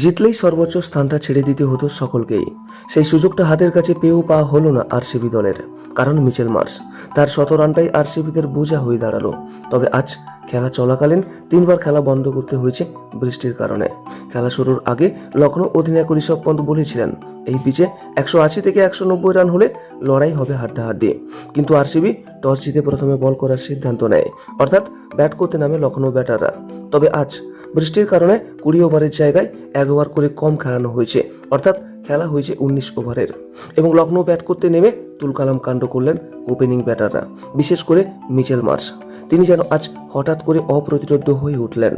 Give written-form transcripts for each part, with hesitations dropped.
জিতলেই সর্বোচ্চ স্থানটা ছেড়ে দিতে হতো সকলকেই। সেই সুযোগটা হাতের কাছে পেয়েও পাওয়া হলো না আরসিবি দলের, কারণ মিচেল মার্শ তার ১৭ রানটাই আরসিবিদের বোঝা হয়ে দাঁড়ালো। তবে আজ খেলা চলাকালীন ৩বার খেলা বন্ধ করতে হয়েছে বৃষ্টির কারণে। খেলা শুরুর আগে লখনৌ অধিনায়ক ঋষভ পন্ত বলেছিলেন, এই পিচে ১৮০ থেকে ১৯০ রান হলে লড়াই হবে হাড্ডাহাড্ডি। কিন্তু আরসিবি টস জিতে প্রথমে বল করার সিদ্ধান্ত নেয়, অর্থাৎ ব্যাট করতে নামে লখনৌ ব্যাটাররা। তবে আজ বৃষ্টির কারণে ২০ ওভারের জায়গায় ১ ওভার করে কম খেলানো হয়েছে, অর্থাৎ খেলা হয়েছে ১৯ ওভারের। এবং লখনৌ ব্যাট করতে নেমে তুলকালাম কাণ্ড করলেন ওপেনিং ব্যাটাররা, বিশেষ করে মিচেল মার্শ। তিনি যেন আজ হঠাৎ করে অপ্রতিরোধ্য হয়ে উঠলেন।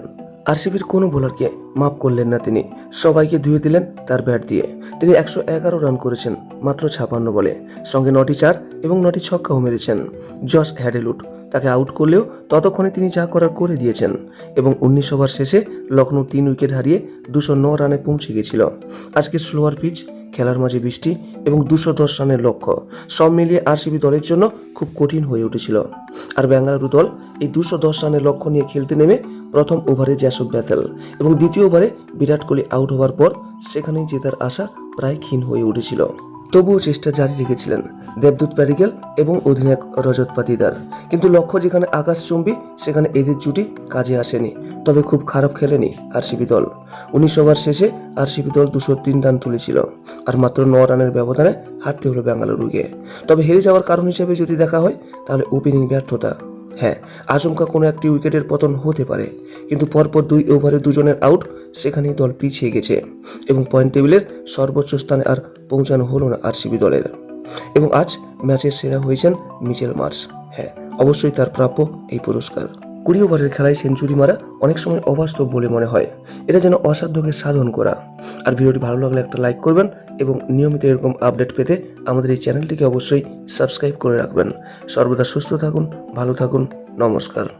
আরসিবির কোনো বোলারকে মাফ করলেন না তিনি, সবাইকে ধুয়ে দিলেন তার ব্যাট দিয়ে। তিনি ১১১ রান করেছেন মাত্র ৫৬ বলে, সঙ্গে ৯টি চার এবং ৯টি ছক্কাও মেরেছেন। জশ হ্যাডেলউড তাকে আউট করলেও ততক্ষণে তিনি যা করার করে দিয়েছেন এবং ১৯ ওভার শেষে লখনৌ ৩ উইকেট হারিয়ে ২০৯ রানে পৌঁছে গিয়েছিল। আজকে স্লোয়ার পিচ, খেলার মাঝে বৃষ্টি এবং ২১০ রানের লক্ষ্য, সব মিলিয়ে আরসিবি দলের জন্য খুব কঠিন হয়ে উঠেছিল। আর বেঙ্গালুরু দল এই ২১০ রানের লক্ষ্য নিয়ে খেলতে নেমে প্রথম ওভারে জ্যাসব ব্যাথেল এবং দ্বিতীয় ওভারে বিরাট কোহলি আউট হওয়ার পর সেখানেই জেতার আশা প্রায় ক্ষীণ হয়ে উঠেছিল। তবুও চেষ্টা জারি রেখেছিলেন দেবদূত প্যাডিকেল এবং অধিনায়ক রজত পাতিদার। কিন্তু লক্ষ্য যেখানে আকাশচুম্বী, সেখানে এদের জুটি কাজে আসেনি। তবে খুব খারাপ খেলেনি আরসিবি দল। ১৯ ওভার শেষে আরসিবি দল ২০৩ রান তুলেছিল আর মাত্র ৯ রানের ব্যবধানে হারতে হলো বেঙ্গালুরুকে। তবে হেরে যাওয়ার কারণ হিসেবে যদি দেখা হয় তাহলে ওপেনিং ব্যর্থতা। হ্যাঁ, আচমকা কোনো একটি উইকেটের পতন হতে পারে, কিন্তু পরপর ২ ওভারে দুজনের আউট, সেখানেই দল পিছিয়ে গেছে এবং পয়েন্ট টেবিলের সর্বোচ্চ স্থানে আর পৌঁছানো হলো না আরসিবি দলের। এবং আজ ম্যাচের সেরা হয়েছেন মিচেল মার্শ। হ্যাঁ, অবশ্যই তার প্রাপ্য এই পুরস্কার। ২০ ওভারের খেলায় সেঞ্চুরি মারা অনেক সময় অবাস্তব বলে মনে হয়, এটা যেন অসাধ্যকে সাধন করা। আর ভিডিওটি ভালো লাগলে একটা লাইক করবেন এবং নিয়মিত এরকম আপডেট পেতে আমাদের এই চ্যানেলটিকে অবশ্যই সাবস্ক্রাইব করে রাখবেন। সর্বদা সুস্থ থাকুন, ভালো থাকুন, নমস্কার।